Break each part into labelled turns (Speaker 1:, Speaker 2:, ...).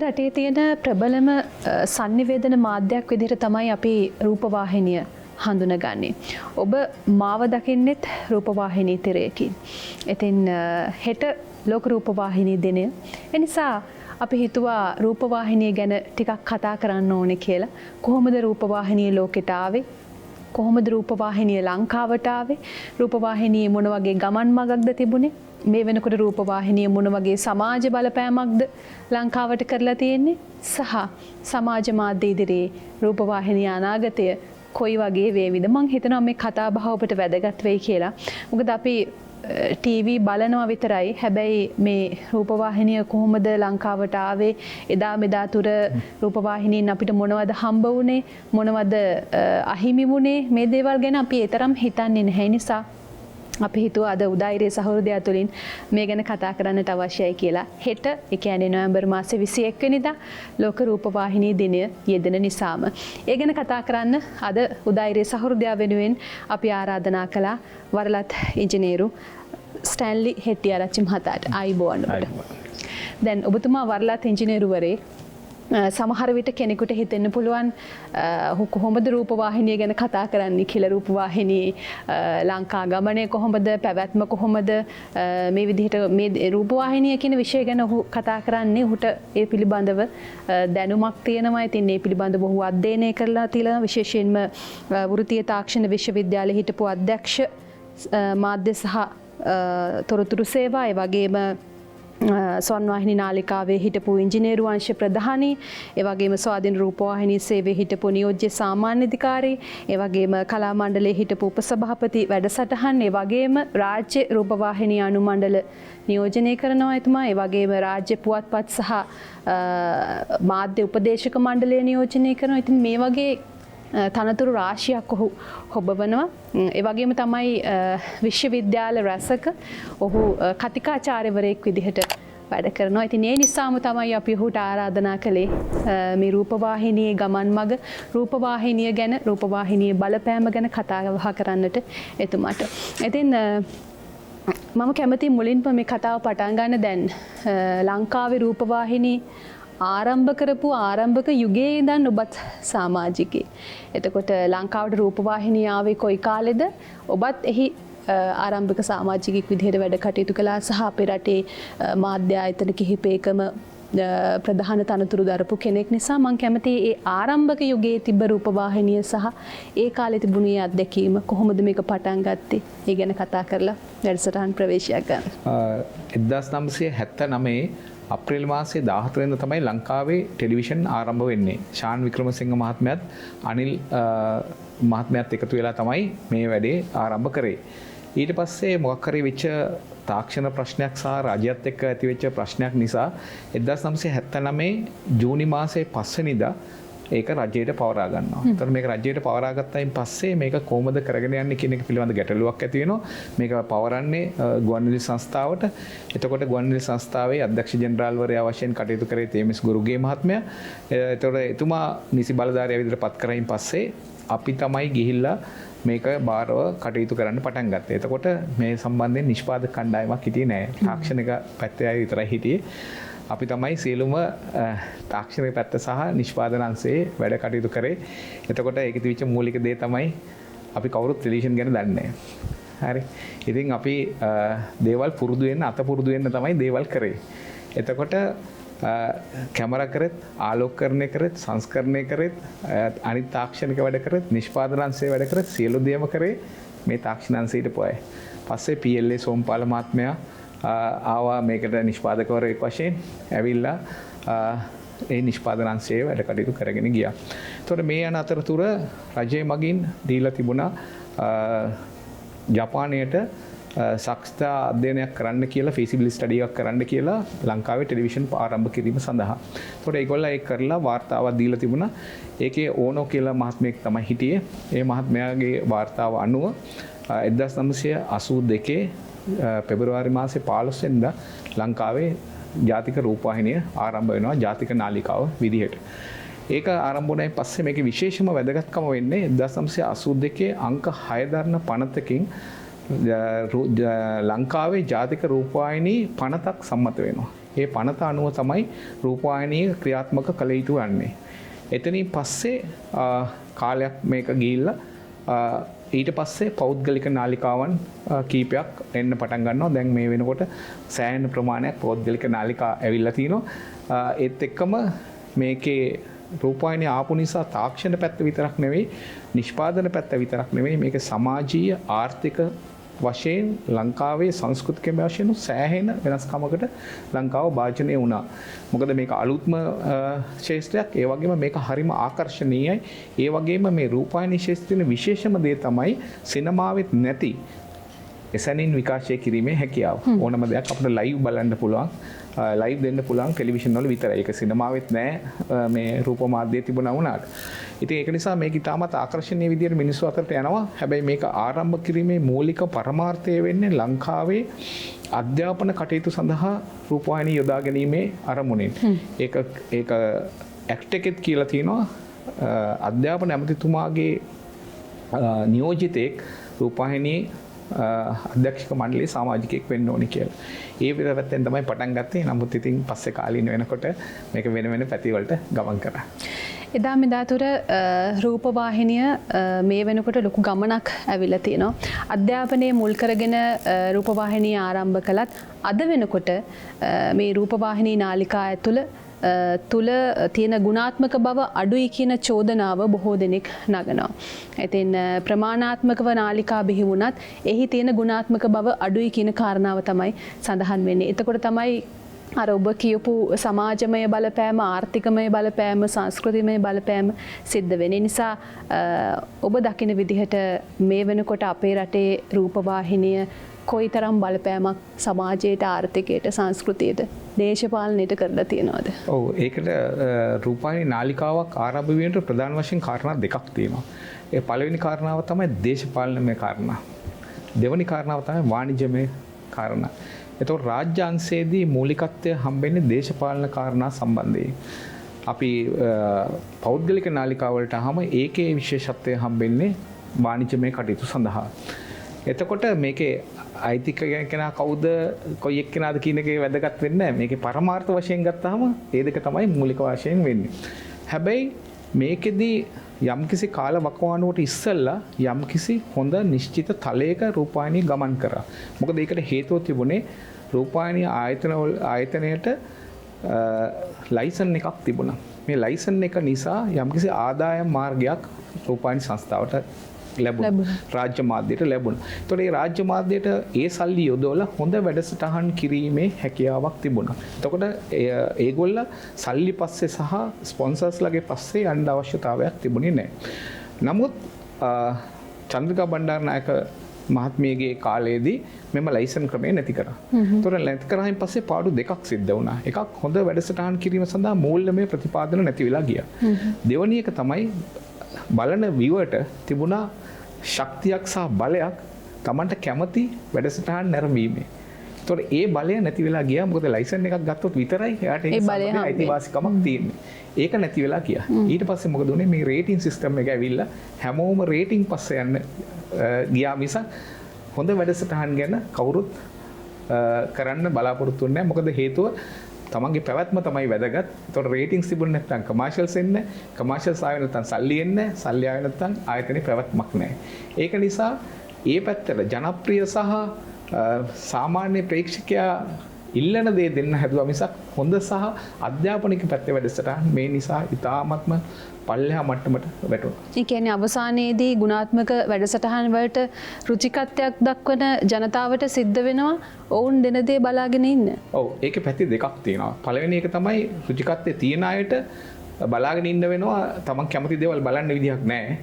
Speaker 1: රටේ තියෙන ප්‍රබලම sannivedana මාධ්‍යයක් විදිහට තමයි අපි රූපවාහිනිය හඳුනගන්නේ. ඔබ මාව දකින්නෙත් රූපවාහිනී තිරයකින්. ඉතින් හෙට ලෝක රූපවාහිනී දිනය. ඒ නිසා අපි හිතුවා රූපවාහිනිය ගැන ටිකක් කතා කරන්න ඕනේ කියලා. කොහොමද රූපවාහිනිය ලෝකෙට ආවේ? කොහොමද රූපවාහිනිය ලංකාවට ආවේ? රූපවාහිනියේ මොන වගේ ගමන් මගක්ද තිබුණේ? මේ වෙනකොට රූපවාහිනිය මොන වගේ සමාජ බලපෑමක්ද ලංකාවට කරලා තියෙන්නේ? සහ සමාජ මාධ්‍ය ඉදිරියේ රූපවාහිනිය අනාගතය කොයි වගේ වේවිද? මම හිතනවා මේ කතා බහ ඔබට වැදගත් වෙයි කියලා. මොකද අපි ටීවී බලනවා විතරයි. හැබැයි මේ රූපවාහිනිය කොහොමද ලංකාවට ආවේ? එදා මෙදා තුර රූපවාහිනියෙන් අපිට මොනවද හම්බ වුනේ? මොනවද අහිමි වුනේ? මේ දේවල් ගැන අපි ඒතරම් හිතන්නේ නැහැ. නිසා අපි හිතුවා අද උදායිරේ සහෘදයා තුලින් මේ ගැන කතා කරන්නට අවශ්‍යයි කියලා. හෙට ඒ කියන්නේ නොවැම්බර් මාසේ 21 වෙනිදා ලෝක රූපවාහිනී දිනය යෙදෙන නිසාම ඒ ගැන කතා කරන්න අද උදායිරේ සහෘදයා වෙනුවෙන් අපි ආරාධනා කළා වරලත් ඉංජිනේරු ස්ටැන්ලි හෙට්ටිආරච්චි මහතාට. ආයුබෝවන් ඔබට. දැන් ඔබතුමා වරලත් ඉංජිනේරුවරේ සමහර විට කෙනෙකුට හිතෙන්න පුළුවන් කොහොමද රූපවාහිනිය ගැන කතා කරන්නේ කියලා. රූපවාහිනී ලංකා ගමනේ කොහොමද, පැවැත්ම කොහොමද, මේ විදිහට මේ රූපවාහිනිය කියන විෂය ගැන ඔහු කතා කරන්නේ. ඔහුට ඒ පිළිබඳව දැනුමක් තියෙනවා. ඉතින් මේ පිළිබඳව ඔහු අධ්‍යයනය කරලා තියෙනවා. විශේෂයෙන්ම වෘත්තීය තාක්ෂණ විශ්වවිද්‍යාලයේ හිටපු අධ්‍යක්ෂ මාධ්‍ය සහ තොරතුරු සේවා, ඒ වගේම ස්වර්ණවාහිනී නාලිකාවේ හිටපු ඉංජිනේරු අංශ ප්‍රධානී, ඒ වගේම ස්වාධීන රූපවාහිනී සේවයේ හිටපු නියෝජ්‍ය සාමාන්‍ය අධිකාරී, ඒ වගේම කලා මණ්ඩලයේ හිටපු උපසභාපති වැඩසටහන්, ඒ වගේම රාජ්‍ය රූපවාහිනී අනුමණ්ඩල නියෝජනය කරනවා එතුමා. ඒ වගේම රාජ්‍ය පුවත්පත් සහ මාධ්‍ය උපදේශක මණ්ඩලය නියෝජනය කරනවා. ඉතින් මේ වගේ තනතුරු රාශියක් ඔහු හොබවනවා. ඒ වගේම තමයි විශ්වවිද්‍යාල රැසක ඔහු කතිකාචාර්යවරයෙක් විදිහට වැඩ කරනවා. ඉතින් ඒ නිසාම තමයි අපි ඔහුට ආරාධනා කළේ මේ රූපවාහිනියේ ගමන් මග, රූපවාහිනිය ගැන, රූපවාහිනියේ බලපෑම ගැන කතා බහ කරන්නට එතුමාට. ඉතින් මම කැමති මුලින්ම මේ කතාව පටන් ගන්න දැන් ලංකාවේ රූපවාහිනී ආරම්භ කරපු ආරම්භක යුගයේ ඉඳන් ඔබත් සමාජිකයෙක්. එතකොට ලංකාවට රූපවාහිනිය ආවේ කොයි කාලෙද? ඔබත් එහි ආරම්භක සමාජිකයෙක් විදිහට වැඩ කටයුතු කළා සහ අපේ රටේ මාධ්‍ය ආයතන කිහිපයකම ප්‍රධාන තනතුරු දරපු කෙනෙක් නිසා මම කැමතියි ඒ ආරම්භක යුගයේ තිබ්බ රූපවාහිනිය සහ ඒ කාලේ තිබුණේ අත්දැකීම කොහොමද මේක පටන් ගත්තේ? ඒ ගැන කතා කරලා වැඩසටහන් ප්‍රවේශයක් ගන්න.
Speaker 2: 1979 අප්‍රේල් මාසයේ 14 වෙනිදා තමයි ලංකාවේ ටෙලිවිෂන් ආරම්භ වෙන්නේ. ශාන් වික්‍රමසිංහ මහත්මයාත් අනිල් මහත්මයාත් එකතු වෙලා තමයි මේ වැඩේ ආරම්භ කරේ. ඊට පස්සේ මොකක් හරි වෙච්ච තාක්ෂණ ප්‍රශ්නයක් සහ රාජ්‍යයත් එක්ක ඇති වෙච්ච ප්‍රශ්නයක් නිසා 1979 ජූනි මාසයේ 5 වෙනිදා ඒක රජයට පවරා ගන්නවා. ඒතර මේක රජයට පවරා ගත්තයින් පස්සේ මේක කොහොමද කරගෙන යන්නේ කියන එක පිළිබඳ ගැටලුවක් ඇති වෙනවා. මේක පවරන්නේ ගුවන්විදුලි සංස්ථාවට. එතකොට ගුවන්විදුලි සංස්ථාවේ අධ්‍යක්ෂ ජෙනරාල්වරයා වශයෙන් කටයුතු කරේ තේමිස් ගුරුගේ මහත්මයා. ඒතකොට එතුමා නිසි බලධාරියා විදිහට පත් කරයින් පස්සේ අපි තමයි ගිහිල්ලා මේක බාරව කටයුතු කරන්න පටන් ගත්තේ. එතකොට මේ සම්බන්ධයෙන් නිෂ්පාදක කණ්ඩායමක් හිටියේ නෑ. තාක්ෂණික පැත්තේ අය විතරයි හිටියේ. අපි තමයි සියලුම තාක්ෂණික පැත්ත සහ නිෂ්පාදන අංශයේ වැඩ කටයුතු කරේ. එතකොට ඒකෙ තිබිච්ච මූලික දේ තමයි අපි කවුරුත් ටෙලිවිෂන් ගැන දන්නේ නැහැ. හරි. ඉතින් අපි දේවල් පුරුදු වෙන්න, අත පුරුදු වෙන්න තමයි දේවල් කරේ. එතකොට කැමරා කරෙත්, ආලෝකකරණය කරෙත්, සංස්කරණය කරෙත්, අනිත් තාක්ෂණික වැඩ කරෙත්, නිෂ්පාදන අංශයේ වැඩ කරෙත් සියලු දේම කරේ මේ තාක්ෂණ අංශයට පොයි. පස්සේ PLA සෝම්පාල මහත්මයා ආවා මේකට නිෂ්පාදකවරයෙක් වශයෙන් ඇවිල්ලා ඒ නිෂ්පාදන අංශයේ වැඩ කටයුතු කරගෙන ගියා. එතකොට මේ යන අතරතුර රජය මගින් දීලා තිබුණා ජපානයට සාක්ෂරතා අධ්‍යයනයක් කරන්න කියලා, feasibility study එකක් කරන්න කියලා ලංකාවේ ටෙලිවිෂන් ආරම්භ කිරීම සඳහා. එතකොට ඒගොල්ලෝ ඒක කරලා වාර්තාවක් දීලා තිබුණා. ඒකේ ඕනෝ කියලා මහත්මයෙක් තමයි හිටියේ. ඒ මහත්මයාගේ වාර්තාව අනුව 1982 පෙබරවාරි මාසේ 15 වෙනිදා ලංකාවේ ජාතික රූපවාහිනිය ආරම්භ වෙනවා, ජාතික නාලිකාව විදිහට. ඒක ආරම්භ වුණායින් පස්සේ මේකේ විශේෂම වැදගත්කම වෙන්නේ 1982 අංක 6 දරන පනතකින් ලංකාවේ ජාතික රූපවාහිනී පනතක් සම්මත වෙනවා. ඒ පනත අනුව තමයි රූපවාහිනිය ක්‍රියාත්මක කළ යුතු වන්නේ. එතනින් පස්සේ කාලයක් මේක ගිහිල්ලා ඊට පස්සේ පෞද්ගලික නාලිකාවන් කීපයක් එන්න පටන් ගන්නවා. දැන් මේ වෙනකොට සෑහෙන ප්‍රමාණයක් පෞද්ගලික නාලිකා ඇවිල්ලා තිනවා. ඒත් එක්කම මේකේ රූපවාහිනිය ආපු නිසා තාක්ෂණ පැත්ත විතරක් නෙවෙයි, නිෂ්පාදන පැත්ත විතරක් නෙවෙයි, මේක සමාජීය ආර්ථික වශයෙන් ලංකාවේ සංස්කෘතික වශයෙන් සෑහෙන වෙනස්කමකට ලංකාව භාජනය වුණා. මොකද මේක අලුත්ම ශාස්ත්‍රයක්, ඒ වගේම මේක හරිම ආකර්ශනීයයි. ඒ වගේම මේ රූපවාහිනී ශාස්ත්‍රයේ විශේෂම දේ තමයි සිනමාවෙත් නැති එසැනින් විකාශය කිරීමේ හැකියාව. ඕනම දෙයක් අපිට ලයිව් බලන්න පුළුවන්, ලයිව් දෙන්න පුළුවන් ටෙලිවිෂන් වල විතරයි. ඒක සිනමාවෙත් නෑ මේ රූප මාධ්‍යයේ තිබුණා වුණාට. ඉතින් ඒක නිසා මේක ඉතාමත් ආකර්ශනීය විදියට මිනිස්සු අතරට යනවා. හැබැයි මේක ආරම්භ කිරීමේ මූලික පරමාර්ථය වෙන්නේ ලංකාවේ අධ්‍යාපන කටයුතු සඳහා රූපවාහිනී යොදා ගැනීමේ අරමුණෙන්. ඒක ඇක්ට් එකෙත් කියලා තියෙනවා අධ්‍යාපන ඇමතිතුමාගේ නියෝජිතයෙක් රූපවාහිනී අධ්‍යක්ෂක මණ්ඩලයේ සමාජිකයෙක් වෙන්න ඕනි කියලා. ඒ විතරයෙන් තමයි පටන් ගත්තේ. නමුත් ඉතින් පස්සේ කාලීන වෙනකොට මේක වෙන වෙන පැතිවලට ගමන් කරා.
Speaker 1: එදා මෙදා තුර රූපවාහිනිය මේ වෙනකොට ලොකු ගමනක් ඇවිල්ලා තියෙනවා. අධ්‍යාපනයේ මුල් කරගෙන රූපවාහිනිය ආරම්භ කළත් අද වෙනකොට මේ රූපවාහිනී නාලිකා ඇතුළ තුල තියෙන ගුණාත්මක බව අඩුයි කියන චෝදනාව බොහෝ දෙනෙක් නගනවා. ඉතින් ප්‍රමාණාත්මකව නාලිකා බිහි වුණත් එහි තියෙන ගුණාත්මක බව අඩුයි කියන කාරණාව තමයි සඳහන් වෙන්නේ. එතකොට තමයි අර ඔබ කියපු සමාජමය බලපෑම, ආර්ථිකමය බලපෑම, සංස්කෘතිමය බලපෑම සිද්ධ වෙන නිසා ඔබ දකින විදිහට මේ වෙනකොට අපේ රටේ රූපවාහිනිය කොයිතරම් බලපෑමක් සමාජයට, ආර්ථිකයට, සංස්කෘතියට, දේශපාලනයට කරලා තියෙනවද?
Speaker 2: ඔව්, ඒකට රූපවාහිනී නාලිකාවක් ආරම්භ වීමට ප්‍රධාන වශයෙන් කාරණා දෙකක් තියෙනවා. ඒ පළවෙනි කාරණාව තමයි දේශපාලනමය කාරණා. දෙවෙනි කාරණාව තමයි වාණිජමය කාරණා. එතකොට රාජ්‍ය අංශයේදී මූලිකත්වය හම්බෙන්නේ දේශපාලන කාරණා සම්බන්ධයෙන්. අපි පෞද්ගලික නාලිකාවලට ආවම ඒකේ විශේෂත්වය හම්බෙන්නේ වාණිජමය කටයුතු සඳහා. එතකොට මේකේ අයිතික කෙනා කවුද, කොයි එක්කෙනාද කියන එකේ වැදගත් වෙන්නේ නැහැ. මේකේ පරමාර්ථ වශයෙන් ගත්තාම ඒ දෙක තමයි මූලික වශයෙන් වෙන්නේ. හැබැයි මේකෙදී යම්කිසි කාල වකවානුවට ඉස්සෙල්ලා යම්කිසි හොඳ නිශ්චිත තලයක රූපවාහිනිය ගමන් කරා. මොකද ඒකට හේතුව තිබුණේ රූපවාහිනිය ආයතනයට ලයිසන් එකක් තිබුණා. මේ ලයිසන් එක නිසා යම්කිසි ආදායම් මාර්ගයක් රූපවාහිනී සංස්ථාවට ලැබුණා. රාජ්‍ය මාධ්‍යයට ලැබුණා. ඒතකොට මේ රාජ්‍ය මාධ්‍යයට ඒ සල්ලි යොදවලා හොඳ වැඩසටහන් කිරීමේ හැකියාවක් තිබුණා. එතකොට ඒගොල්ල සල්ලි පස්සේ සහ ස්පොන්සර්ස්ලාගේ පස්සේ යන්න අවශ්‍යතාවයක් තිබුණේ නැහැ. නමුත් චන්ද්‍රිකා බණ්ඩාරනායක මහත්මියගේ කාලයේදී මෙම ලයිසන් ක්‍රමය නැති කරා. ඒතකොට නැති කරායින් පස්සේ පාඩු දෙකක් සිද්ධ වුණා. එකක් හොඳ වැඩසටහන් කිරීම සඳහා මූල්‍යමය ප්‍රතිපාදන නැති වෙලා ගියා. දෙවැනි එක තමයි බලන විවට තිබුණා ශක්තියක් සහ බලයක් Tamanට කැමති වැඩසටහන් නැරඹීමේ. ඒතකොට ඒ බලය නැති වෙලා ගියා. මොකද ලයිසන් එකක් ගත්තොත් විතරයි එයාට ඒ සම්බන්ධ අයිතිවාසිකමක් තියෙන්නේ. ඒක නැති වෙලා ගියා. ඊට පස්සේ මොකද උනේ? මේ රේටින් සිස්ටම් එක ඇවිල්ලා හැමෝම රේටින් පස්සේ යන්න ගියා මිස හොඳ වැඩසටහන් ගැන කවුරුත් කරන්න බලාපොරොත්තු වෙන්නේ නැහැ. මොකද හේතුව තමන්ගේ පැවැත්ම තමයි වැදගත්. ඒතකොට රේටින්ග්ස් තිබුණ නැත්නම් කමර්ෂියල්ස් එන්නේ, කමර්ෂියල්ස් ආවෙ නැත්නම් සල්ලි එන්නේ, සල්ලි ආවෙ නැත්නම් ආයතනයේ පැවැත්මක් නැහැ. ඒක නිසා ඒ පැත්තට ජනප්‍රිය සහ සාමාන්‍ය ප්‍රේක්ෂකයා ඉල්ලන දේ දෙන්න හැදුවා මිසක් හොඳ සහ අධ්‍යාපනික පැත්තේ වැඩසටහන් මේ නිසා ඉතාමත්ම පල්ලෙහා මට්ටමට වැටුණා. ඒ
Speaker 1: කියන්නේ අවසානයේදී ගුණාත්මක වැඩසටහන් වලට රුචිකත්වයක් දක්වන ජනතාවට සිද්ධ වෙනවා ඔවුන් දෙන දේ බලාගෙන ඉන්න.
Speaker 2: ඔව්, ඒකේ පැති දෙකක් තියෙනවා. පළවෙනි එක තමයි රුචිකත්වයේ තියෙන අයට බලාගෙන ඉන්න වෙනවා. තමන් කැමති දේවල් බලන්න විදිහක් නැහැ.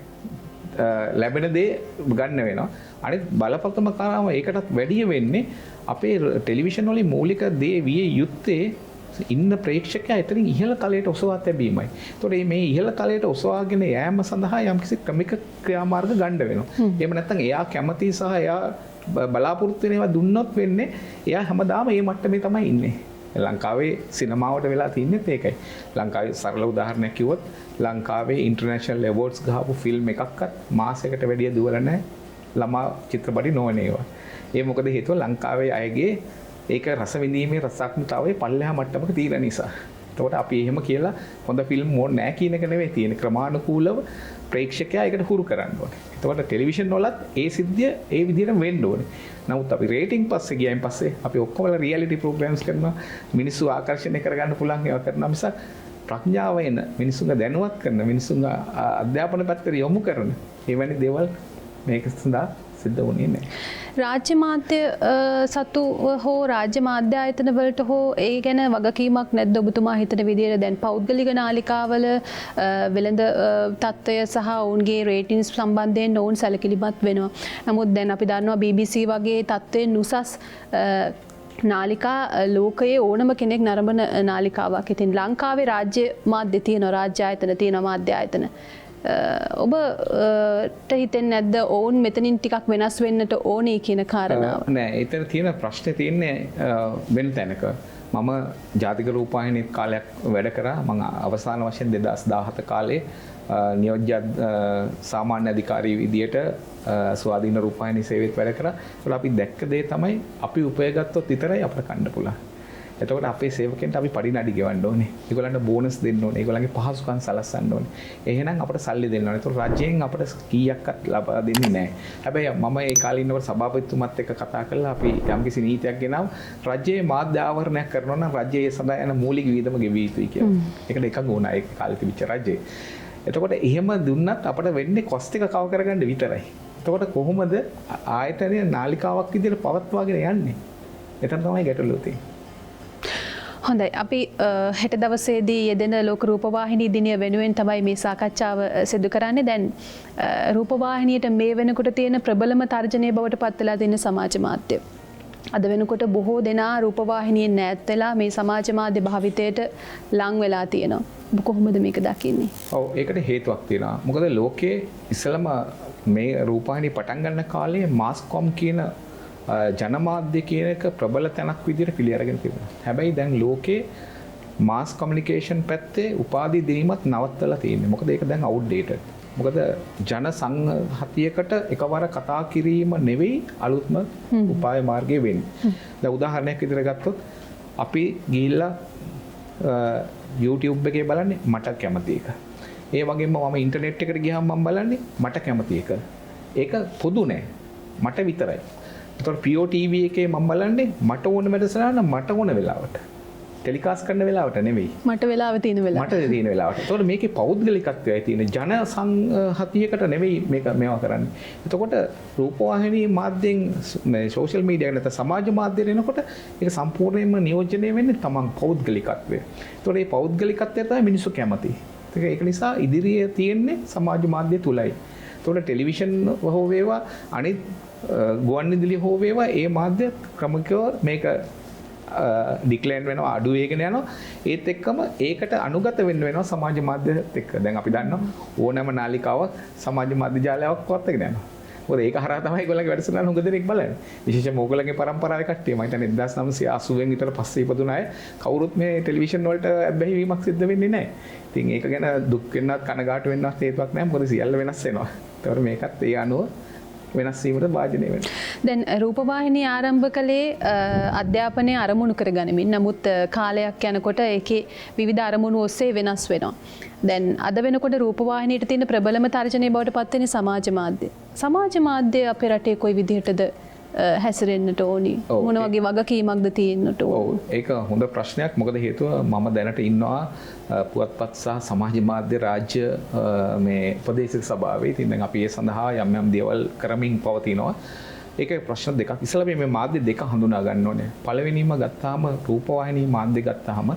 Speaker 2: ලැබෙන දේ ගන්න වෙනවා. අනිත් බලපෑම කරාම ඒකටත් වැඩිය වෙන්නේ අපේ ටෙලිවිෂන් වලින් මූලික දේ විය යුත්තේ ඉන්න ප්‍රේක්ෂකයා එතනින් ඉහළ තලයට ඔසවා තැබීමයි. ඒතකොට මේ ඉහළ තලයට ඔසවාගෙන යෑම සඳහා යම්කිසි ක්‍රමික ක්‍රියාමාර්ග ගන්න වෙනවා. එහෙම නැත්නම් එයා කැමති සහ එයා බලාපොරොත්තු වෙන ඒවා දුන්නොත් වෙන්නේ එයා හැමදාම මේ මට්ටමේ තමයි ඉන්නේ. ලංකාවේ සිනමාවට වෙලා තියන්නේ ඒකයි. ලංකාවේ සරල උදාහරණයක් කිව්වොත් ලංකාවේ ඉන්ටර්නැෂනල් ඇවෝඩ්ස් ගහපු ෆිල්ම් එකක්වත් මාසයකට වැඩිය දුවලා නැහැ. ළමා චිත්‍රපටි නොවන ඒවා. ඒ මොකද හේතුව ලංකාවේ අයගේ ඒක රස විඳීමේ රසාත්මකතාවයේ පල්ලෙහා මට්ටමක තියෙන නිසා. එතකොට අපි එහෙම කියලා හොඳ ෆිල්ම් ඕනේ නැහැ කියන එක නෙවෙයි තියෙන්නේ. ක්‍රමානුකූලව ප්‍රේක්ෂකයා ඒකට හුරු කරන්න ඕනේ. එතකොට ටෙලිවිෂන් වලත් ඒ සිද්ධිය ඒ විදිහට වෙන්න ඕනේ. නමුත් අපි රේටිං පස්සේ ගියයින් පස්සේ අපි ඔක්කොම රියැලිටි ප්‍රෝග්‍රෑම්ස් කරනවා. මිනිස්සු ආකර්ෂණය කරගන්න පුළුවන් ඒවා කරනවා මිසක් ප්‍රඥාව එන මිනිස්සුන්ව දැනුවත් කරන මිනිස්සුන්ව අධ්‍යාපන පැත්තට යොමු කරන එවැනි දේවල් මේක සඳහා සිද්ධ වුණේ නැහැ.
Speaker 1: රාජ්‍ය මාධ්‍ය සතු හෝ රාජ්‍ය මාධ්‍ය ආයතන වලට හෝ ඒ ගැන වගකීමක් නැද්ද ඔබතුමා හිතන විදිහට? දැන් පෞද්ගලික නාලිකාවල වෙළඳ තත්ත්වය සහ ඔවුන්ගේ රේටින්ස් සම්බන්ධයෙන් ඔවුන් සැලකිලිමත් වෙනවා. නමුත් දැන් අපි දන්නවා BBC වගේ තත්ත්වයෙන් උසස් නාලිකා ලෝකයේ ඕනම කෙනෙක් නරඹන නාලිකාවක්. ඉතින් ලංකාවේ රාජ්‍ය මාධ්‍ය තියෙනවා, රාජ්‍ය ආයතන තියෙනවා, මාධ්‍ය ආයතන. ඔබට හිතෙන්නේ නැද්ද ඔවුන් මෙතනින් ටිකක් වෙනස් වෙන්නට ඕනේ කියන කාරණාව?
Speaker 2: නෑ, එතන තියෙන ප්‍රශ්නේ තියෙන්නේ වෙන තැනක. මම ජාතික රූපවාහිනියේ කාලයක් වැඩ කරා. මම අවසාන වශයෙන් 2017 කාලේ නියෝජ්‍ය සාමාන්‍ය අධිකාරී විදියට ස්වාධීන රූපවාහිනී සේවයේත් වැඩ කරා. ඒකට අපි දැක්ක දේ තමයි අපි උපයගත්තොත් විතරයි අපට කන්න පුළුවන්. එතකොට අපේ සේවකයන්ට අපි පඩිනඩි ගෙවන්න ඕනේ. ඒගොල්ලන්ට බෝනස් දෙන්න ඕනේ. ඒගොල්ලන්ගේ පහසුකම් සලස්සන්න ඕනේ. එහෙනම් අපට සල්ලි දෙන්න ඕනේ. ඒතකොට රජයෙන් අපට කීයක්වත් ලබා දෙන්නේ නැහැ. හැබැයි මම ඒ කාලේ ඉන්නකොට සභාපතිතුමත් එක්ක කතා කරලා අපි යම්කිසි නීතියක් ගෙනාව රජයේ මාධ්‍ය ආවරණයක් කරනවා නම් රජයේ සඳහා යන මූලික වියදම ගෙවිය යුතුයි කියලා. ඒකට එකඟ වුණා ඒ කාලේ තිබිච්ච රජේ. එතකොට එහෙම දුන්නත් අපට වෙන්නේ කොස්ට් එක කව කරගන්න විතරයි. එතකොට කොහොමද ආයතනයේ නාලිකාවක් විදිහට පවත්වාගෙන යන්නේ? එතන තමයි ගැටලුව තියෙන්නේ.
Speaker 1: හොඳයි, අපි හෙට දවසේදී යෙදෙන ලෝක රූපවාහිනී දිනය වෙනුවෙන් තමයි මේ සාකච්ඡාව සිදු කරන්නේ. දැන් රූපවාහිනියට මේ වෙනකොට තියෙන ප්‍රබලම තර්ජනය බවට පත් වෙලා තියෙන සමාජ මාධ්‍ය. අද වෙනකොට බොහෝ දෙනා රූපවාහිනියෙන් ඈත් වෙලා මේ සමාජ මාධ්‍ය භාවිතයට ලං වෙලා තියෙනවා. ඔබ කොහොමද මේක දකින්නේ?
Speaker 2: ඔව්, ඒකට හේතුවක් තියෙනවා. මොකද ලෝකයේ ඉස්සලම මේ රූපවාහිනී පටන් ගන්න කාලේ මාස්කොම් කියන ජනමාධ්‍ය කියන එක ප්‍රබල තැනක් විදිහට පිළි අරගෙන තිබුණා. හැබැයි දැන් ලෝකේ මාස් කමියුනිකේෂන් පැත්තේ උපාධි දීමත් නවත්තලා තියෙනවා. මොකද ඒක දැන් අවුට්ඩේටඩ්. මොකද ජන සංහතියකට එකවර කතා කිරීම නෙවෙයි අලුත්ම උපාය මාර්ගය වෙන්නේ. දැන් උදාහරණයක් විදිහට ගත්තොත් අපි ගිහිල්ලා YouTube එකේ බලන්නේ මට කැමති එක. ඒ වගේම මම ඉන්ටර්නෙට් එකට ගියාම මම බලන්නේ මට කැමති එක. ඒක පොදු නෑ. මට විතරයි. එතකොට POTV එකේ මම බලන්නේ මට ඕන වැඩසටහන මට ඕන වෙලාවට. ටෙලිකාස්ට් කරන වෙලාවට නෙවෙයි.
Speaker 1: මට වෙලාව තියෙන වෙලාවට.
Speaker 2: මට තියෙන වෙලාවට. එතකොට මේකේ පෞද්ගලිකත්වයයි තියෙන ජන සංහතියකට නෙවෙයි මේවා කරන්නේ. එතකොට රූපවාහිනී මාධ්‍යෙන් මේ සෝෂල් මීඩියා නැත්නම් සමාජ මාධ්‍යට එනකොට ඒක සම්පූර්ණයෙන්ම නියෝජනය වෙන්නේ තමන් පෞද්ගලිකත්වය. එතකොට මේ පෞද්ගලිකත්වය තමයි මිනිස්සු කැමති. ඒක නිසා ඉදිරියේ තියෙන්නේ සමාජ මාධ්‍ය තුලයි. එතකොට ටෙලිවිෂන් හෝ වේවා අනිත් ගුවන් විදුලි හෝ වේවා ඒ මාධ්‍ය ක්‍රමිකව මේක ඩික්ලේන් වෙනවා, අඩු වේගෙන යනවා. ඒත් එක්කම ඒකට අනුගත වෙන්න වෙනවා සමාජ මාධ්‍යත් එක්ක. දැන් අපි දන්නවා ඕනෑම නාලිකාවක් සමාජ මාධ්‍ය ජාලයක් පවත්වාගෙන යනවා. මොකද ඒක හරහා තමයි ඒගොල්ලන්ගේ වැඩසටහන හුඟ දෙනෙක් බලන්නේ. විශේෂයෙන්ම ඕගොල්ලන්ගේ පරම්පරාවේ කට්ටිය මම හිතන්නේ 1980 විතර පස්සේ ඉපදුන අය කවුරුත් මේ ටෙලිවිෂන් වලට බැහැ වීමක් සිද්ධ වෙන්නේ නැහැ. ඉතින් ඒක ගැන දුක් වෙන්නත් කනගාටු වෙන්නත් හේතුවක් නැහැ. මොකද සියල්ල වෙනස් වෙනවා. ඒතකොට මේකත් ඒ අනුව වෙනස් වීමට භාජනය වෙනවා.
Speaker 1: දැන් රූපවාහිනිය ආරම්භ කළේ අධ්‍යාපනය අරමුණු කරගනිමින්. නමුත් කාලයක් යනකොට ඒකේ විවිධ අරමුණු ඔස්සේ වෙනස් වෙනවා. දැන් අද වෙනකොට රූපවාහිනියට තියෙන ප්‍රබලම තර්ජනය බවට පත් වෙන්නේ සමාජ මාධ්‍ය. සමාජ මාධ්‍ය අපේ රටේ කොයි විදිහටද හැසිරෙන්නට ඕනි? මොන වගේ වගකීමක්ද තියෙන්නට ඕන?
Speaker 2: ඒක හොඳ ප්‍රශ්නයක්. මොකද හේතුව මම දැනට ඉන්නවා පුවත්පත් සහ සමාජ මාධ්‍ය රාජ්‍ය මේ උපදේශක සභාවේ. ඉතින් දැන් අපි ඒ සඳහා යම් යම් දේවල් කරමින් පවතිනවා. ඒක ප්‍රශ්න දෙකක්. ඉස්සෙල්ලා මේ මාධ්‍ය දෙක හඳුනා ගන්න ඕනේ. පළවෙනිම ගත්තාම රූපවාහිනී මාධ්‍ය ගත්තාම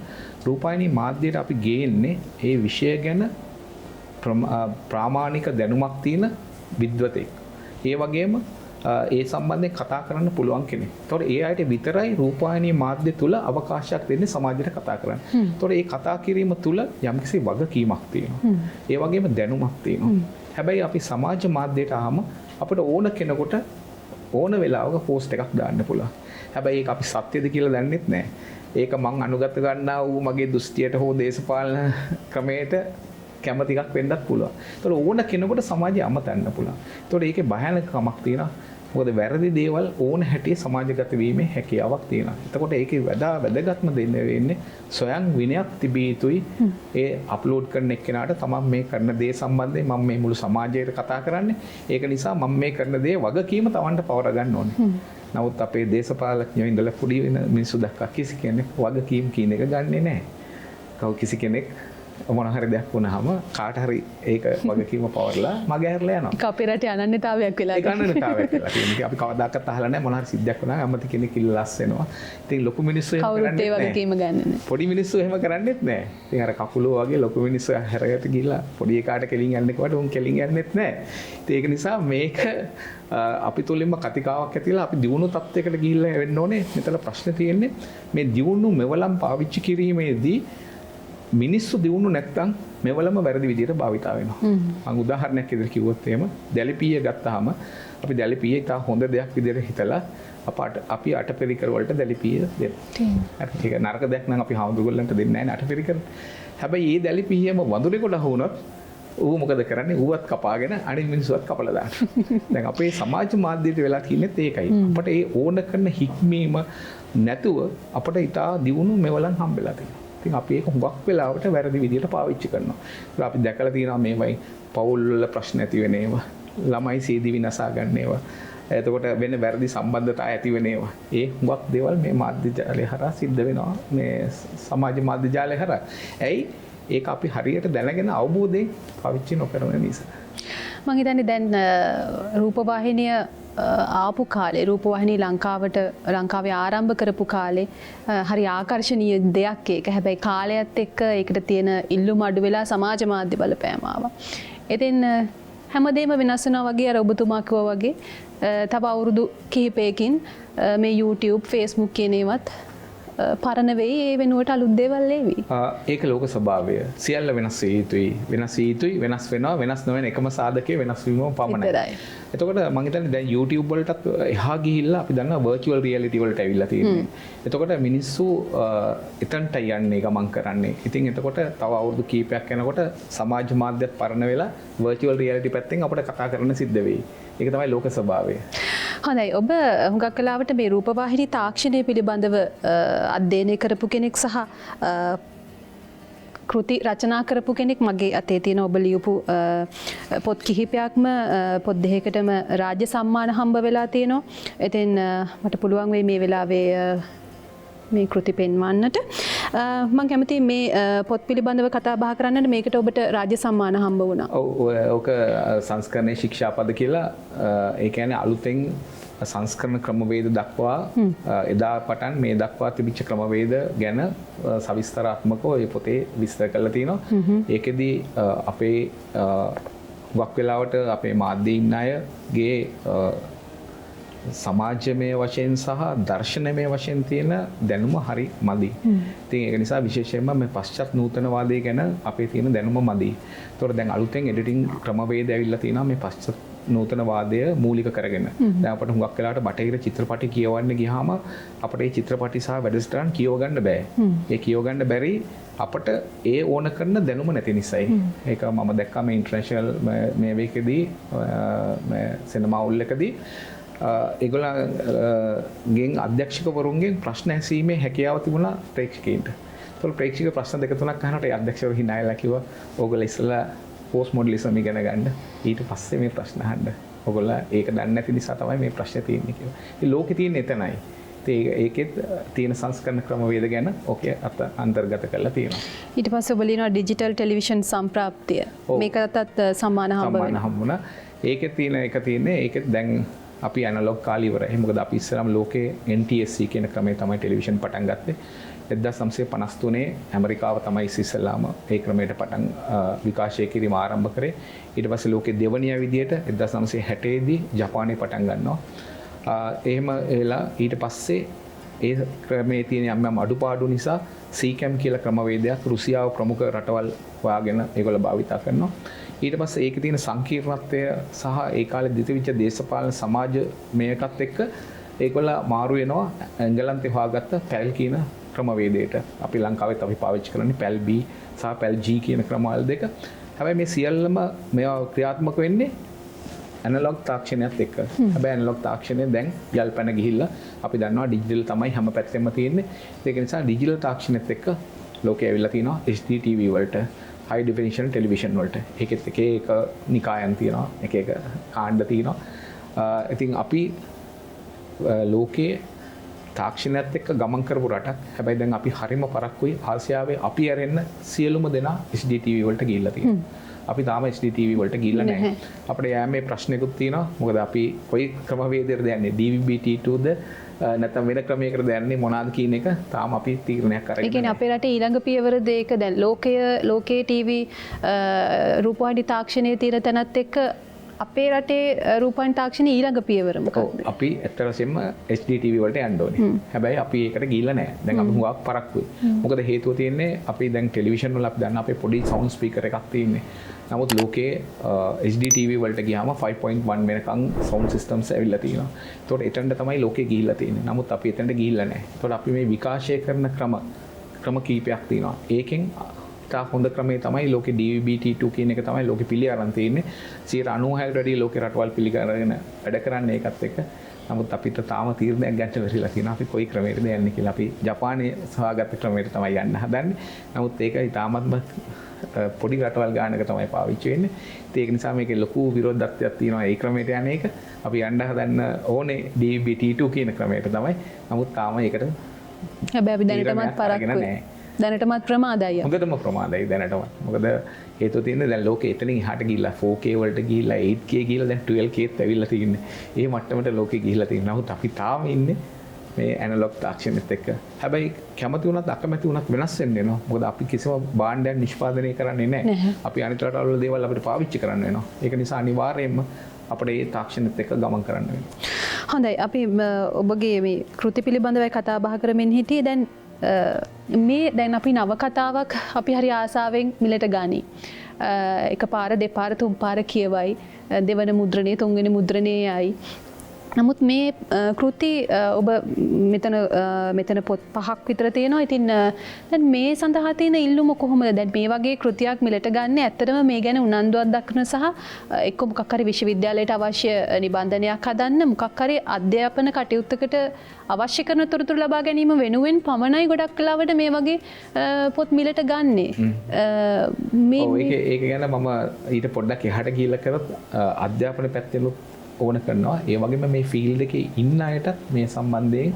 Speaker 2: රූපවාහිනී මාධ්‍යයට අපි ගේන්නේ ඒ විෂය ගැන ප්‍රාමාණික දැනුමක් තියෙන විද්වතෙක්. ඒ වගේම ඒ සම්බන්ධයෙන් කතා කරන්න පුළුවන් කෙනෙක්. ඒතකොට ඒ අයට විතරයි රූපවාහිනී මාධ්‍ය තුල අවකාශයක් දෙන්නේ සමාජයට කතා කරන්න. ඒතකොට ඒ කතා කිරීම තුල යම්කිසි වගකීමක් තියෙනවා. ඒ වගේම දැනුමක් තියෙනවා. හැබැයි අපි සමාජ මාධ්‍යයට ආවම අපිට ඕන කෙනෙකුට ඕන වෙලාවක පෝස්ට් එකක් දාන්න පුළුවන්. හැබැයි ඒක අපි සත්‍යද කියලා දන්නෙත් නැහැ. ඒක මං අනුගත ගන්නා වූ මගේ දෘෂ්ටියට හෝ දේශපාලන ක්‍රමයට කැමති එකක් වෙන්නත් පුළුවන්. ඒතකොට ඕන කෙනෙකුට සමාජය අමතන්න පුළුවන්. ඒතකොට ඒකේ භයානකමක් තියෙනවා. මොකද වැරදි දේවල් ඕන හැටියේ සමාජගත වීමේ හැකියාවක් තියෙනවා. එතකොට ඒකේ වැදගත්ම දෙන්න වෙන්නේ සොයන් විනයක් තිබිය යුතුයි. ඒ අප්ලෝඩ් කරන එක්කෙනාට තමන් මේ කරන දේ සම්බන්ධයෙන් මම මේ මුළු සමාජයට කතා කරන්නේ. ඒක නිසා මම මේ කරන දේ වගකීම තමන්ට පවර ගන්න ඕනේ. නමුත් අපේ දේශපාලඥයෝ ඉඳලා පොඩි වෙන මිනිස්සු දක්වා කිසි කෙනෙක් වගකීම් කියන එක ගන්නෙ නැහැ. කවු කිසි කෙනෙක් මොන හරි දෙයක් වුණාම කාට හරි ඒක වගකීම පවර්ලා මග ඇරලා යනවා.
Speaker 1: ඒක අපේ රටේ අනන්‍යතාවයක් වෙලා
Speaker 2: ඒක අනන්‍යතාවයක් වෙලා තියෙනවා. අපි කවදාකවත් අහලා නැහැ මොන හරි සිද්ධියක් වුණාම අම්මති කෙනෙක් ඉල්ලස් වෙනවා. ඉතින් ලොකු මිනිස්සු එහෙම කරන්නේ නැහැ.
Speaker 1: කවුරුත් ඒ වගකීම ගන්නෙ නැහැ.
Speaker 2: පොඩි මිනිස්සු එහෙම කරන්නේත් නැහැ. ඉතින් අර කකුලෝ වගේ ලොකු මිනිස්සු හැරයට ගිහිල්ලා පොඩි එකාට කෙලින් යන්නේ කොහොමද උන් කෙලින් යන්නේත් නැහැ. ඉතින් ඒක නිසා මේක අපි තුලින්ම කතිකාවක් ඇතිලා අපි දියුණු තත්යකට ගිහිල්ලා වෙන්න ඕනේ. මෙතන ප්‍රශ්නේ තියෙන්නේ මේ දියුණු මෙවලම් පාවිච්චි කිරීමේදී මිනිස්සු දියුණු නැත්තම් මෙවලම වැරදි විදිහට භාවිතා වෙනවා. මම උදාහරණයක් විදිහට කිව්වොත් එහෙම දැලිපිය ගත්තාම අපි දැලිපිය ඉතා හොඳ දෙයක් විදිහට හිතලා අපි අටපිරිකර වලට දැලිපිය දෙනවා. ඒක නරක දෙයක් නම් අපි හාමුදුරුවන්ට දෙන්නේ නැහැ නේ අටපිරිකර. හැබැයි මේ දැලිපියම වඳුරේකට වුණොත් ඌ මොකද කරන්නේ? ඌවත් කපාගෙන අනිත් මිනිස්සුවත් කපලා දානවා. දැන් අපේ සමාජ මාධ්‍යයට වෙලා තියෙන්නේ ඒකයි. අපිට ඒ ඕන කරන හික්මීම නැතුව අපිට ඉතා දියුණු මෙවලම් හම්බෙලා තියෙනවා. ඉතින් අපි ඒක හුඟක් වෙලාවට වැරදි විදිහට පාවිච්චි කරනවා. ඒක අපි දැකලා තියෙනවා මේවයි පවුල් වල ප්‍රශ්න ඇති වෙන ඒවා, ළමයි සීදි විනාශ ගන්න ඒවා. එතකොට වෙන වැරදි සම්බන්ධතා ඇති වෙන ඒවා. ඒ හුඟක් දේවල් මේ මාධ්‍ය ජාලය හරහා සිද්ධ වෙනවා. මේ සමාජ මාධ්‍ය ජාලය හරහා. ඇයි? ඒක අපි හරියට දැනගෙන අවබෝධයෙන් පාවිච්චි නොකරන නිසා.
Speaker 1: මම හිතන්නේ දැන් රූපවාහිනිය ආපු කාලේ රූපවාහිනී ලංකාවේ ආරම්භ කරපු කාලේ හරි ආකර්ශනීය දෙයක් ඒක. හැබැයි කාලයත් එක්ක ඒකට තියෙන ඉල්ලුම අඩු වෙලා සමාජ මාධ්‍ය බලපෑම ආවා. ඉතින් හැමදේම වෙනස් වෙනවා වගේ අර ඔබතුමා කිව්වා වගේ තව අවුරුදු කිහිපයකින් මේ YouTube, Facebook කියන ඒවත් පරණ වෙයි. ඒ වෙනුවට අලුත් දේවල් එවි.
Speaker 2: ඒක ලෝක ස්වභාවය. සියල්ල වෙනස් වෙ යුතුයි. වෙනස් වෙනවා. වෙනස් නොවන එකම සාධකයේ වෙනස් වීම පමණයි. එතකොට මම හිතන්නේ දැන් YouTube වලටත් එහා ගිහිල්ලා අපි දන්නවා virtual reality වලට ඇවිල්ලා තියෙනවා. එතකොට මිනිස්සු එතනට යන්නේ ගමන් කරන්නේ. ඉතින් එතකොට තව අවුරුදු කීපයක් යනකොට සමාජ මාධ්‍යත් පරණ වෙලා virtual reality පැත්තෙන් අපිට කතා කරන්න සිද්ධ වෙයි. ඒක තමයි ලෝක ස්වභාවය.
Speaker 1: හොඳයි. ඔබ හුඟක් වෙලාවට මේ රූපවාහිනී තාක්ෂණය පිළිබඳව අධ්‍යයනය කරපු කෙනෙක් සහ කෘති රචනා කරපු කෙනෙක් මගේ අතේ තියෙන ඔබ ලියපු පොත් කිහිපයක්ම පොත් දෙකකටම රාජ්‍ය සම්මාන හම්බ වෙලා තියෙනවා. ඉතින් මට පුළුවන් වෙයි මේ වෙලාවේ මේ කෘති පෙන්වන්නට. මම කැමතියි මේ පොත් පිළිබඳව කතා බහ කරන්නට. මේකට ඔබට රාජ්‍ය සම්මාන හම්බ වුණා.
Speaker 2: ඔක සංස්කරණයේ ශික්ෂාපද කියලා ඒ කියන්නේ අලුතෙන් සංස්කරණ ක්‍රමවේද දක්වා එදා පටන් මේ දක්වා තිබිච්ච ක්‍රමවේද ගැන සවිස්තරාත්මකව මේ පොතේ විස්තර කරලා තිනවා. ඒකෙදි අපේ වක් වෙලාවට අපේ මාධ්‍යීන් අයගේ සමාජමය වශයෙන් සහ දර්ශනමය වශයෙන් තියෙන දැනුම හරි මදි. ඉතින් ඒක නිසා විශේෂයෙන්ම මේ පශ්චාත් නූතනවාදය ගැන අපේ තියෙන දැනුම මදි. ඒතකොට දැන් අලුතෙන් එඩිටින් ක්‍රමවේද ඇවිල්ලා තියෙනවා මේ පශ්චාත් නූතනවාදය මූලික කරගෙන. දැන් අපිට හුඟක් වෙලාවට බටහිර චිත්‍රපටි කියවන්න ගියාම අපිට මේ චිත්‍රපටි සහ වැඩසටහන් කියව ගන්න බෑ. ඒ කියව ගන්න බැරි අපට ඒ ඕන කරන දැනුම නැති නිසායි. ඒක මම දැක්කා මේ ඉන්ටර්නැෂනල් මේ වේකෙදී මේ සිනමා උල්ලකදී ඒගොල්ලන්ගෙන් අධ්‍යක්ෂකවරුන්ගෙන් ප්‍රශ්න ඇසීමේ හැකියාව තිබුණා ප්‍රේක්ෂකයින්ට. ඒතකොට ප්‍රේක්ෂක ප්‍රශ්න දෙක තුනක් අහනකොට ඒ අධ්‍යක්ෂකවරු hina වෙලා කිව්වා ඕගොල්ලෝ ඉස්සලා පෝස්ට් මොඩලිසම් ඉගෙන ගන්න ඊට පස්සේ මේ ප්‍රශ්න අහන්න. ඕගොල්ලෝ ඒක දන්නේ නැති නිසා තමයි මේ ප්‍රශ්නේ තියෙන්නේ කියලා. ඉතින් ලෝකේ තියෙන එතනයි. ඉතින් ඒකෙත් තියෙන සංස්කරණ ක්‍රමවේද ගැන ඔකේ අන්තර්ගත කරලා තියෙනවා.
Speaker 1: ඊට පස්සේ ඔබ ලියනවා ඩිජිටල් ටෙලිවිෂන් සම්ප්‍රාප්තිය. මේකටත් සම්මාන
Speaker 2: හම්බුණා. ඒකේ තියෙන එක තියෙන්නේ ඒකෙත් දැන් අපි ඇනලොග් කාලේ ඉවරයි. මොකද අපි ඉස්සරහම ලෝකේ NTSC කියන ක්‍රමය තමයි ටෙලිවිෂන් පටන් ගත්තේ. 1953 ඇමරිකාව තමයි ඉස්සෙල්ලාම ඒ ක්‍රමයට පටන් විකාශය කිරීම ආරම්භ කරේ. ඊට පස්සේ ලෝකේ දෙවනිය විදියට 1960 දී ජපානයේ පටන් ගන්නවා. එහෙම එලා ඊට පස්සේ ඒ ක්‍රමයේ තියෙන යම් අඩුපාඩු නිසා සීකැම් කියලා ක්‍රමවේදයක් රුසියාව ප්‍රමුඛ රටවල් හොයාගෙන ඒගොල්ලෝ භාවිතා කරනවා. ඊට පස්සේ ඒකේ තියෙන සංකීර්ණත්වය සහ ඒ කාලේ දිවිච්ච දේශපාලන සමාජ මේකත් එක්ක ඒකොල්ල මාරු වෙනවා එංගලන්තේ හොයාගත්ත පැල් කියන ක්‍රමවේදයට. අපි ලංකාවෙත් අපි පාවිච්චි කරන්නේ පැල් B සහ පැල් G කියන ක්‍රමවල දෙක. හැබැයි මේ සියල්ලම මේවා ක්‍රියාත්මක වෙන්නේ ඇනලොග් තාක්ෂණයත් එක්ක. හැබැයි ඇනලොග් තාක්ෂණය දැන් යල් පැන ගිහිල්ලා අපි දන්නවා ඩිජිටල් තමයි හැම පැත්තෙම තියෙන්නේ. ඒක නිසා ඩිජිටල් තාක්ෂණයත් එක්ක ලෝකේ ඇවිල්ලා තිනවා HD TV වලට, high definition television වලට. ඒකෙත් එක එක නිකායන් තියෙනවා, එක එක කාණ්ඩ තියෙනවා. ඉතින් අපි ලෝකයේ තාක්ෂණයත් එක්ක ගමන් කරපු රටක්. හැබැයි දැන් අපි හරිම පරක්කුයි ආසියාවේ අපි ඇරෙන්න සියලුම දෙනා HD TV වලට ගිහිල්ලා තියෙනවා. අපි තාම HD TV වලට ගිහිල්ලා නැහැ. අපිට යෑමේ ප්‍රශ්නකුත් තියෙනවා. මොකද අපි කොයි ක්‍රමවේදයකද යන්නේ? DVB-T2ද නැත්නම් වෙන ක්‍රමයකටද යන්නේ මොනවාද කියන එක තාම අපි තීරණයක් අරගෙන.
Speaker 1: ඒ කියන්නේ අපේ රටේ ඊළඟ පියවර දෙක දැන් ලෝකයේ TV රූපවාහිනී තාක්ෂණයේ තියෙන තැනත් එක්ක අපේ රටේ රූපවාහිනී තාක්ෂණයේ ඊළඟ පියවර මොකක්ද?
Speaker 2: අපි ඇත්ත වශයෙන්ම HD TV වලට යන්න ඕනේ. හැබැයි අපි ඒකට ගිහිල්ලා නැහැ. දැන් අපි හුඟක් පරක්කුයි. මොකද හේතුව තියෙන්නේ අපි දැන් ටෙලිවිෂන් වල අපි දන්න අපේ පොඩි සවුන්ඩ් ස්පීකර් එකක් තියෙන්නේ. නමුත් ලෝකයේ HD TV වලට ගියාම 5.1 වෙනකන් සවුන්ඩ් සිස්ටම්ස් ඇවිල්ලා තියෙනවා. ඒතකොට එතනට තමයි ලෝකේ ගිහිල්ලා තියෙන්නේ. නමුත් අපි එතනට ගිහිල්ලා නැහැ. ඒතකොට අපි මේ විකාශය කරන ක්‍රම කීපයක් තියෙනවා. ඒකෙන් තා හොඳ ක්‍රමේ තමයි ලෝකේ DVB-T2 කියන එක තමයි ලෝකෙ පිළි අරන් තියෙන්නේ. 96කට වැඩි ලෝකේ රටවල් පිළිගන්න වැඩ කරන්නේ ඒකත් එක්ක. නමුත් අපිට තාම තීරණයක් ගන්න බැරිලා තියෙනවා. අපි කොයි ක්‍රමයකටද යන්නේ කියලා. අපි ජපානයේ සහගත ක්‍රමයට තමයි යන්න හදන්නේ. නමුත් ඒක ඉතාමත්ම පොඩි රටවල් ගානක තමයි පාවිච්චි වෙන්නේ. ඒක නිසා මේකේ ලොකු විරෝධත්වයක් තියෙනවා ඒ ක්‍රමයට යන එක. අපි යන්න හදන්න ඕනේ DVB-T2 කියන ක්‍රමයට තමයි. නමුත් තාම ඒකට
Speaker 1: හැබැයි අපි දැනටමත් පරක්කුයි. දැනටමත් ප්‍රමාදයි.
Speaker 2: හොඳටම ප්‍රමාදයි දැනටමත්. මොකද හේතුව තියෙන්නේ දැන් ලෝකෙ එතනින් එහාට ගිහිල්ලා 4K වලට ගිහිල්ලා 8K ගිහිල්ලා දැන් 12Kත් ඇවිල්ලා තියෙන්නේ. ඒ මට්ටමට ලෝකෙ ගිහිල්ලා තියෙනවා. නමුත් අපි තාම ඉන්නේ මේ ඇනලොග් තාක්ෂණෙත් එක්ක. හැබැයි කැමති වුණත් අකමැති වුණත් වෙනස් වෙන්න වෙනවා. මොකද අපි කිසිම භාණ්ඩයක් නිෂ්පාදනය කරන්නේ නැහැ. අපි අනිත් රටවල දේවල් අපිට පාවිච්චි කරන්න වෙනවා. ඒක නිසා අනිවාර්යයෙන්ම අපිට මේ තාක්ෂණෙත් එක්ක ගමන් කරන්න වෙනවා.
Speaker 1: හොඳයි. අපි ඔබගේ මේ කෘති පිළිබඳව කතා බහ කරමින් හිටියේ. දැන් මේ දැන් අපි නවකතාවක් අපි හරි ආසාවෙන් මිලට ගනි. එක පාර දෙපාර තුන් පාර කියවයි. දෙවන මුද්‍රණය තුන්වෙනි මුද්‍රණයයි. නමුත් මේ කෘති ඔබ මෙතන පොත් 5ක් විතර තියෙනවා. ඉතින් දැන් මේ සඳහා තියෙන ඉල්ලුම කොහොමද? දැන් මේ වගේ කෘතියක් මිලට ගන්න ඇත්තටම මේ ගැන උනන්දුවක් දක්වන සහ එක්ක මොකක් හරි විශ්වවිද්‍යාලයට අවශ්‍ය නිබන්ධනයක් හදන්න මොකක් හරි අධ්‍යාපන කටයුත්තකට අවශ්‍ය කරන තොරතුරු ලබා ගැනීම වෙනුවෙන් පමණයි ගොඩක් වෙලාවට මේ වගේ පොත් මිලට ගන්නේ.
Speaker 2: ඒක ගැන මම ඊට පොඩ්ඩක් එහාට ගිහිල්ලා කරත් අධ්‍යාපන පැත්තෙනුත් ඕන කරනවා. ඒ වගේම මේ ෆීල්ඩ් එකේ ඉන්න අයටත් මේ සම්බන්ධයෙන්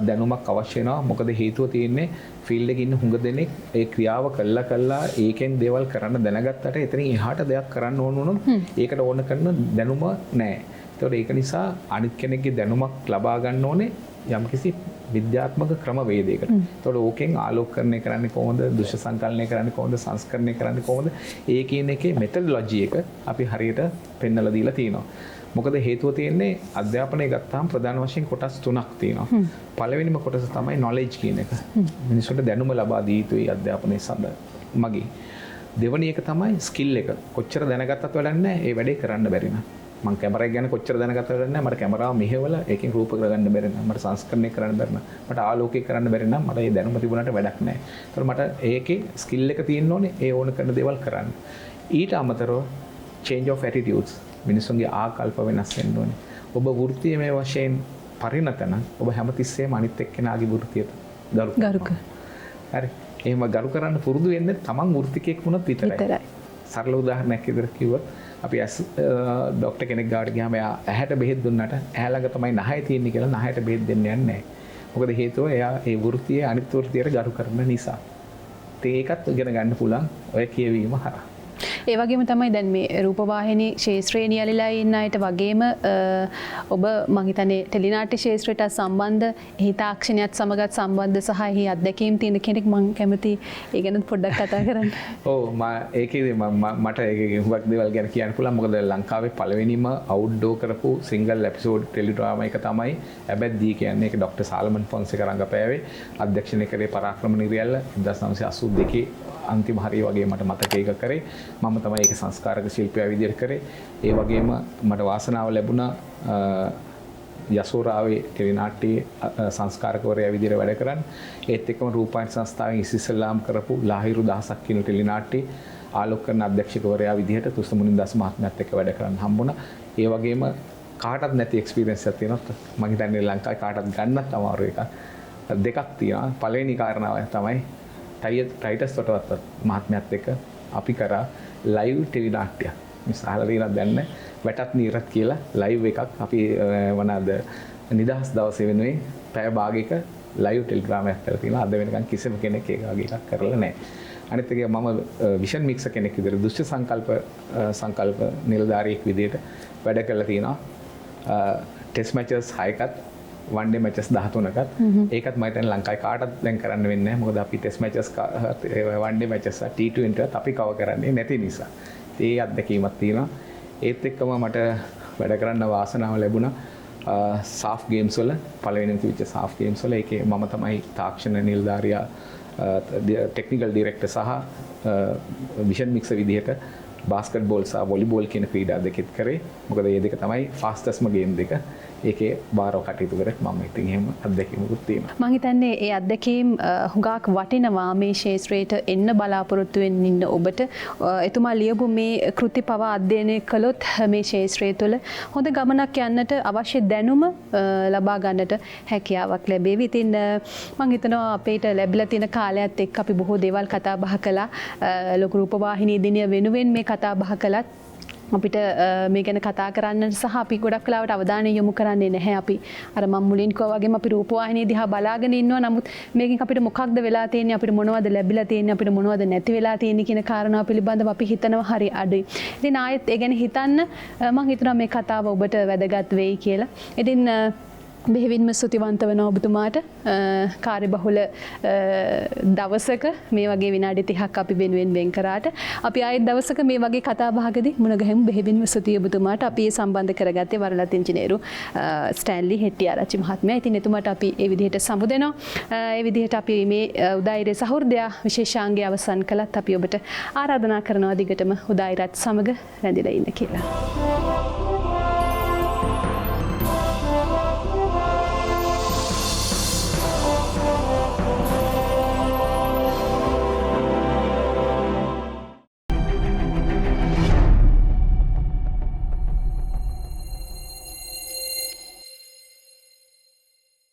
Speaker 2: දැනුමක් අවශ්‍ය වෙනවා. මොකද හේතුව තියෙන්නේ ෆීල්ඩ් එකේ ඉන්න හුඟ දෙනෙක් ඒ ක්‍රියාව කළා ඒකෙන් දේවල් කරන්න දැනගත්තට එතනින් එහාට දෙයක් කරන්න ඕන වුණොත් ඒකට ඕන කරන දැනුම නැහැ. ඒතකොට ඒක නිසා අනිත් කෙනෙක්ගේ දැනුමක් ලබා ගන්න ඕනේ යම්කිසි විද්‍යාත්මක ක්‍රමවේදයකට. ඒතකොට ඕකෙන් ආලෝකකරණය කරන්නේ කොහොමද? දෘශ්‍ය සංකලනය කරන්නේ කොහොමද? සංස්කරණය කරන්නේ කොහොමද? ඒ කියන එකේ මෙතඩොලොජි එක අපි හරියට පෙන්වලා දීලා තියෙනවා. මොකද හේතුව තියෙන්නේ අධ්‍යාපනය ගත්තාම ප්‍රධාන වශයෙන් කොටස් 3ක් තියෙනවා. පළවෙනිම කොටස තමයි knowledge කියන එක. මිනිස්සුන්ට දැනුම ලබා දී යුතුයි අධ්‍යාපනයේ මගින්. දෙවෙනි එක තමයි skill එක. කොච්චර දැනගත්තත් වැඩක් නැහැ ඒ වැඩේ කරන්න බැරි නම්. මම කැමරා එක ගැන කොච්චර දැනගත්තත් වැඩක් නැහැ. මට කැමරාව මෙහෙवला ඒකෙන් රූප කරගන්න බැරි නම්, මට සංස්කරණය කරන්න බැරි නම්, මට ආලෝකය කරන්න බැරි නම් මට ඒ දැනුම තිබුණාට වැඩක් නැහැ. ඒතකොට මට ඒකේ skill එක තියෙන්න ඕනේ ඒ ඕන කරන දේවල් කරන්න. ඊට අමතරව change of attitudes මිනිස්සුන්ගේ ආකල්ප වෙනස් වෙන්න ඕනේ. ඔබ වෘත්තීයමය වශයෙන් පරිණත නම් ඔබ හැමතිස්සෙම අනිත් එක්කෙනාගේ වෘත්තියට ගරු කරනවා. හරි. එහෙම ගරු කරන්න පුරුදු වෙන්නේ තමන් වෘත්තිකයෙක් වුණත් විතරයි. සරල උදාහරණයක් විදිහට කිව්වොත් අපි ડોක්ටර් කෙනෙක් ගාවට ගියාම එයා ඇහැට බෙහෙත් දුන්නාට ඇහැ ළඟ තමයි නහය තියෙන්නේ කියලා නහයට බෙහෙත් දෙන්න යන්නේ නැහැ. මොකද හේතුව එයා ඒ වෘත්තියේ අනිත් වෘත්තියට ගරු කරන නිසා. ඒකත් ඉගෙන ගන්න පුළුවන් ඔය කියවීම හරහා.
Speaker 1: ඒ වගේම තමයි දැන් මේ රූපවාහිනී ශාස්ත්‍රයේ නියැලලා ඉන්න අයට වගේම ඔබ මං හිතන්නේ ටෙලිනාට්‍ය ශාස්ත්‍රයට සම්බන්ධ එහි තාක්ෂණයත් සමගත් සම්බන්ධ සහ එහි අත්දැකීම් තියෙන කෙනෙක් මං කැමති ඒ ගැන පොඩ්ඩක් කතා කරන්න.
Speaker 2: ඔව් ඒකේදී මට ඒකේ හුඟක් දේවල් ගැන කියන්න පුළුවන්. මොකද ලංකාවේ පළවෙනිම අවුට්ඩෝර් කරපු සිංගල් එපිසෝඩ් ටෙලිඩ්‍රාමා එක තමයි ඇබැද්දී කියන්නේ. ඒක ડોક્ટર සාල්මන් ෆොන්සේකා රංගපෑවේ. අධ්‍යක්ෂණය කරේ පරාක්‍රම නිරියල්ල 1982 අන්තිම හරිය වගේ මට මතකයක කරේ. මම තමයි ඒක සංස්කාරක ශිල්පියා විදිහට කරේ. ඒ වගේම මට වාසනාව ලැබුණා යසෝරාවේ ටෙලිනාට්‍යයේ සංස්කාරකවරයා විදිහට වැඩ කරන්නේ. ඒත් එක්කම රූපවාහිනී සංස්ථාවෙන් ඉස්සෙල්ලාම කරපු ලාහිරු දහසක් කියන ටෙලිනාට්‍යයේ ආලෝක කරන අධ්‍යක්ෂකවරයා විදිහට තුෂ්ණ මුනිදාස මහත්මයාත් එක්ක වැඩ කරන්න හම්බුණා. ඒ වගේම කාටත් නැති එක්ස්පීරියන්ස් එකක් තියෙනවා. මම හිතන්නේ ලංකාවේ කාටත් ගන්නත් අමාරු එකක්. දෙකක් තියෙනවා. පළවෙනි කාරණාව තමයි ටයිටස් තොටවත් මහත්මයාත් එක්ක අපි කරා ලයිව් ටෙලිනාට්‍යයක්. මිස් අහලා තියෙනවද දන්නේ වැටත් නීරත් කියලා ලයිව් එකක් අපි මොනවාද නිදහස් දවසේ වෙනුවෙන් පැය භාගයක ලයිව් ටෙලිග්‍රාමයක් කරලා තියෙනවා. අද වෙනකන් කිසිම කෙනෙක් ඒ වගේ එකක් කරලා නැහැ. අනිත් එක මම විෂන් මික්සර් කෙනෙක් විදිහට දුෂ්ට සංකල්ප නිලධාරියෙක් විදිහට වැඩ කරලා තියෙනවා. ටෙස්ට් මැචස් 6කත් වන් ඩේ මැචස් 13කත් ඒකත් මම හිතන්නේ ලංකාවේ කාටවත් දැන් කරන්න වෙන්නේ නැහැ. මොකද අපි ටෙස්ට් මැචස් වන් ඩේ මැචස් T20 ත් අපි කවර් කරන්නේ නැති නිසා. ඒ අත්දැකීමක් තියෙනවා. ඒත් එක්කම මට වැඩ කරන්න වාසනාව ලැබුණා සාෆ් ගේම්ස් වල පළවෙනිම තිබිච්ච සාෆ් ගේම්ස් වල ඒකේ මම තමයි තාක්ෂණ නිලධාරියා ටෙක්නිකල් ඩිරෙක්ටර් සහ විෂන් මික්සර් විදිහට බාස්කට්බෝල් සහ වොලිබෝල් කියන ක්‍රීඩා දෙකෙත් කරේ. මොකද මේ දෙක තමයි ෆාස්ටස්ම ගේම් දෙක. ඒකේ බාරව කටයුතු කරත් මම ඉතින් එහෙම අත්දැකීමකුත් තියෙනවා.
Speaker 1: මම හිතන්නේ ඒ අත්දැකීම් හුඟක් වටිනවා මේ ශාස්ත්‍රයට එන්න බලාපොරොත්තු වෙන්න ඉන්න ඔබට. එතුමා ලියපු මේ කෘති පවා අධ්‍යයනය කළොත් මේ ශාස්ත්‍රය තුළ හොඳ ගමනක් යන්නට අවශ්‍ය දැනුම ලබා ගන්නට හැකියාවක් ලැබේවි. ඉතින් මම හිතනවා අපේට ලැබිලා තියෙන කාලයත් එක්ක අපි බොහෝ දේවල් කතා බහ කළා. ලෝක රූපවාහිනී දිනය වෙනුවෙන් මේ කතා බහ කළත් අපිට මේ ගැන කතා කරන්න සහ අපි ගොඩක් වෙලාවට අවධානය යොමු කරන්නේ නැහැ. අපි අර මම මුලින් කිව්වා වගේම අපි රූපවාහිනිය දිහා බලාගෙන ඉන්නවා. නමුත් මේකෙන් අපිට මොකක්ද වෙලා තියෙන්නේ, අපිට මොනවද ලැබිලා තියෙන්නේ, අපිට මොනවද නැති වෙලා තියෙන්නේ කියන කාරණාව පිළිබඳව අපි හිතනවා හරි අඩුයි. ඉතින් ආයෙත් ඒ ගැන හිතන්න මම හිතනවා මේ කතාව ඔබට වැදගත් වෙයි කියලා. ඉතින් බෙහෙවින්ම ස්තුතිවන්ත වෙනවා ඔබතුමාට. කාර්යබහුල දවසක මේ වගේ විනාඩි 30ක් අපි වෙනුවෙන් වෙන් කරාට අපි ආයෙත් දවසක මේ වගේ කතා බහකදී මුණ ගැහෙමු. බෙහෙවින්ම ස්තුතියි ඔබතුමාට. අපි ඒ සම්බන්ධ කරගත්තේ වරලත් ඉංජිනේරු ස්ටැන්ලි හෙට්ටිආරච්චි මහත්මයා. ඉතින් එතුමාට අපි ඒ විදිහට සමුදෙනවා. ඒ විදිහට අපි මේ උදායිරේ සහෘදයා විශේෂාංගය අවසන් කළත් අපි ඔබට ආරාධනා කරනවා දිගටම උදායිරත් සමග රැඳිලා ඉන්න කියලා.